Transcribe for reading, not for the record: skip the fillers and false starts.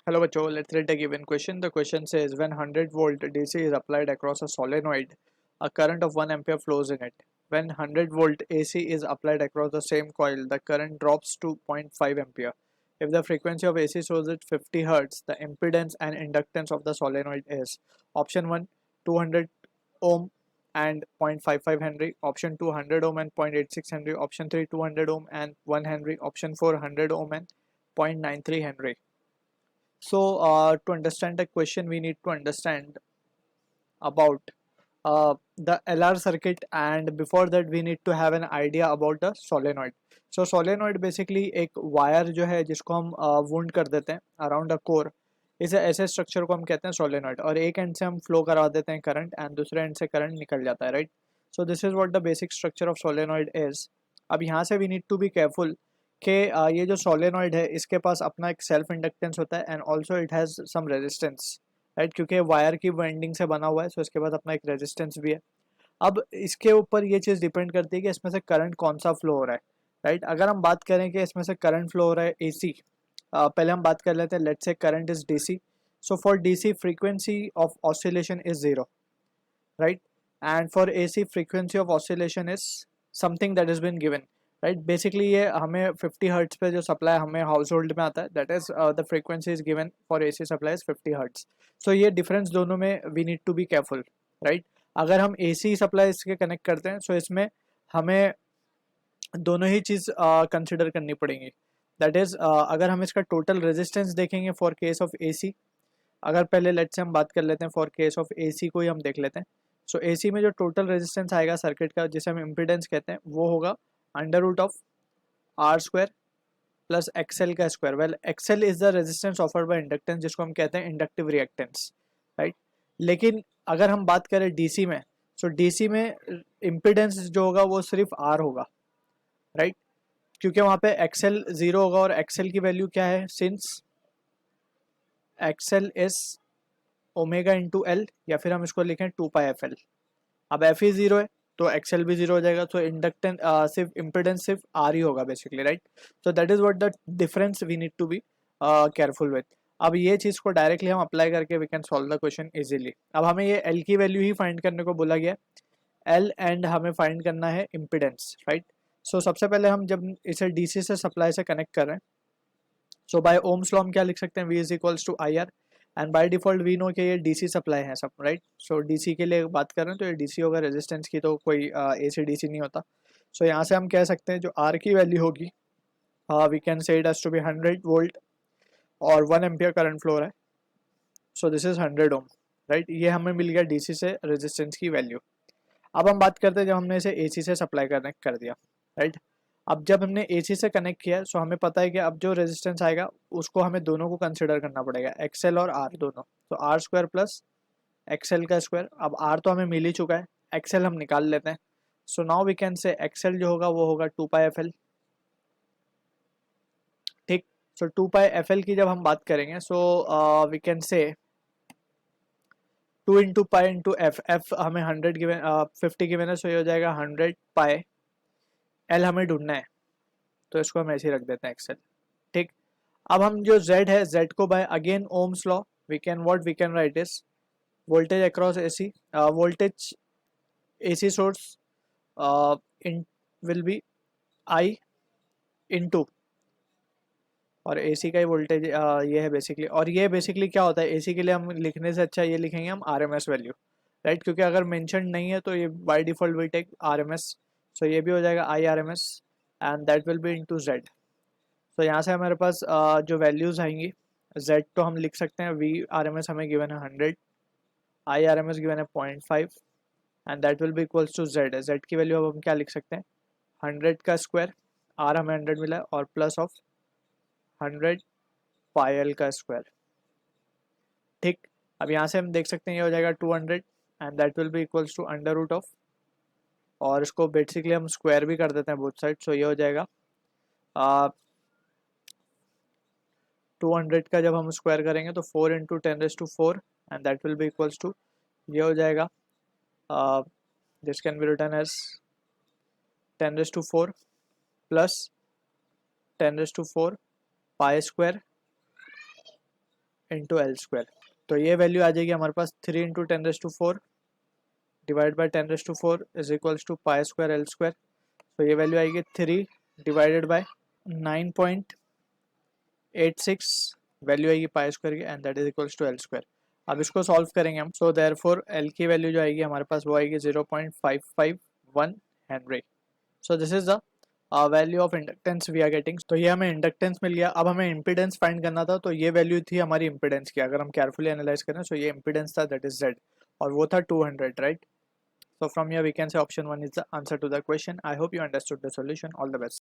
Hello, Bacho. Let's read a given question. The question says when 100-volt DC is applied across a solenoid, a current of 1 ampere flows in it. When 100-volt AC is applied across the same coil, the current drops to 0.5 ampere. If the frequency of AC shows at 50 Hz, the impedance and inductance of the solenoid is option 1 200 ohm and 0.55 Henry, option 2 100 ohm and 0.86 Henry, option 3 200 ohm and 1 Henry, option 4 100 ohm and 0.93 Henry. So, to understand the question, we need to understand about the LR circuit, and before that, we need to have an idea about the solenoid. So, solenoid basically एक wire जो है जिसको हम wound कर देते हैं around a core, इस ऐसे स्ट्रक्चर को हम कहते हैं सोलेनॉइड, और एक एंड से हम फ्लो करवा देते हैं करंट एंड दूसरे एंड से करंट निकल जाता है, right. So this is what the basic structure of solenoid is. अब यहाँ से we need to be careful कि ये जो सोलेनॉइड है इसके पास अपना एक सेल्फ इंडक्टेंस होता है and also it has some resistance, right, क्योंकि वायर की वाइंडिंग से बना हुआ है, सो इसके पास अपना एक रेजिस्टेंस भी है. अब इसके ऊपर ये चीज़ डिपेंड करती है कि इसमें से करंट कौन सा फ्लो हो रहा है, राइट. अगर हम बात करें कि इसमें से करंट फ्लो हो रहा है एसी, पहले हम बात कर लेते हैं. Let's say current is DC. So for DC frequency of oscillation is zero, right, and for AC frequency of oscillation is something that is been given, right. Basically ये हमें 50 हर्ट्ज पे जो सप्लाई हमें हाउस होल्ड में आता है, that is the frequency is given for AC supply is 50 hertz. So ये difference दोनों में we need to be careful, right. अगर हम एसी सप्लाई इसके कनेक्ट करते हैं, सो इसमें हमें दोनों ही चीज़ कंसिडर करनी पड़ेंगी. दैट इज़ अगर हम इसका टोटल रेजिस्टेंस देखेंगे फॉर केस ऑफ एसी, अगर पहले लेट से हम बात कर लेते हैं फॉर केस ऑफ एसी को ही हम देख लेते हैं. सो एसी में जो टोटल रेजिस्टेंस आएगा सर्किट का, जिसे हम इम्पिडेंस कहते हैं, वो होगा under root of R square plus XL का square. Well, XL is the resistance offered by inductance, जिसको हम कहते हैं इंडक्टिव रिएक्टेंस, राइट. लेकिन अगर हम बात करें डीसी में, सो डीसी में इम्पिडेंस जो होगा वो सिर्फ आर होगा, राइट, क्योंकि वहाँ पे एक्सएल जीरो होगा और एक्सएल की वैल्यू क्या है, since XL is omega into L, या फिर हम इसको लिखें 2 पाई एफ एल. अब एफ ही जीरो है तो एक्सएल भी जीरो हो जाएगा, तो इंडक्टेंस सिर्फ इम्पिडेंस सिर्फ आर ही होगा basically, right. So that is what the difference we need to be careful with. अब ये चीज़ को डायरेक्टली हम अप्लाई करके we can solve the question easily. अब हमें ये एल की वैल्यू ही फाइंड करने को बोला गया, एल एंड हमें फाइंड करना है इम्पिडेंस, राइट. सो सबसे पहले हम जब इसे डीसी से सप्लाई से कनेक्ट कर रहे हैं, सो बाय ओम्स लॉ हम क्या लिख सकते हैं, V is equals to I R, and by default we know कि ये डीसी सप्लाई है सब, राइट. सो डीसी के लिए बात कर रहे हैं तो ये डीसी होगा, रेजिस्टेंस की तो कोई एसी डीसी नहीं होता. सो यहाँ से हम कह सकते हैं जो आर की वैल्यू होगी, we can say it has to be 100 volt और 1 एम्पियर करंट फ्लो है. So this is 100 ohm, right. ये हमें मिल गया डीसी से रेजिस्टेंस की वैल्यू. अब हम बात करते हैं जब हमने इसे एसी से सप्लाई कनेक्ट कर दिया, राइट. अब जब हमने एसी से कनेक्ट किया, सो हमें पता है कि अब जो रेजिस्टेंस आएगा उसको हमें दोनों को कंसिडर करना पड़ेगा, एक्सएल और आर दोनों. तो आर स्क्वायर प्लस एक्सएल का स्क्वायर. अब आर तो हमें मिल ही चुका है, एक्सएल हम निकाल लेते हैं. So now we can say XL जो होगा वो होगा 2 पाई एफ एल, ठीक. सो 2 पाई एफ एल की जब हम बात करेंगे, so we can say 2 into pi into F. F हमें 100 गिवन 50 गिवन है, सो ये हो जाएगा 100 पाई. एल हमें ढूंढना है तो इसको हम ऐसे ही रख देते हैं एक्सएल, ठीक. अब हम जो Z है, Z को by again ohm's law we can write is voltage across AC, voltage AC source in will be I into, और एसी का ही वोल्टेज ये है बेसिकली. और ये बेसिकली क्या होता है, एसी के लिए हम लिखने से अच्छा ये लिखेंगे हम RMS वैल्यू, राइट, क्योंकि अगर मेंशन नहीं है तो ये by default will take RMS. सो ये भी हो जाएगा IRMS and that will be into Z. तो यहाँ से हमारे पास जो वैल्यूज़ आएंगी, Z तो हम लिख सकते हैं, VRMS हमें गिवन है 100, IRMS गिवन है 0.5 and that will be equals to Z. Z की वैल्यू अब हम क्या लिख सकते हैं, 100 का स्क्वायर, R हमें 100 मिला है, और प्लस ऑफ 100 पाई एल का स्क्वायर, ठीक. अब यहाँ से हम देख सकते हैं ये हो जाएगा 200 and that will be equals to under root of, और इसको बेसिकली हम स्क्वायर भी कर देते हैं बोथ साइड. सो ये हो जाएगा 200 का जब हम स्क्वायर करेंगे तो 4 into 10⁻⁴ and that will be equals to, ये हो जाएगा this can be written as 10⁻⁴ plus 10⁻⁴ pi square into L square. तो ये वैल्यू आ जाएगी हमारे पास 3 इंटू 10⁴ divide by 10⁴ is equals to pi square L square. तो ये वैल्यू आएगी 3 डिवाइडेड बाय 9.86 वैल्यू आएगी पाई स्क्वायर की, and that is equals to L square. अब इसको सॉल्व करेंगे हम। सो देयरफॉर एल की वैल्यू जो आएगी हमारे पास वो आएगी 0.551 henry. So this is the value of inductance we are getting. तो ये हमें इंडक्टेंस मिल गया। अब हमें इम्पीडेंस फाइंड करना था, तो ये वैल्यू थी हमारी इम्पीडेंस की। अगर हम केयरफुली एनालाइज करें तो ये इम्पीडेंस था, दैट इज जेड, और वो था 200, right. So from here we can say option 1 is the answer to the question. I hope you understood the solution. All the best.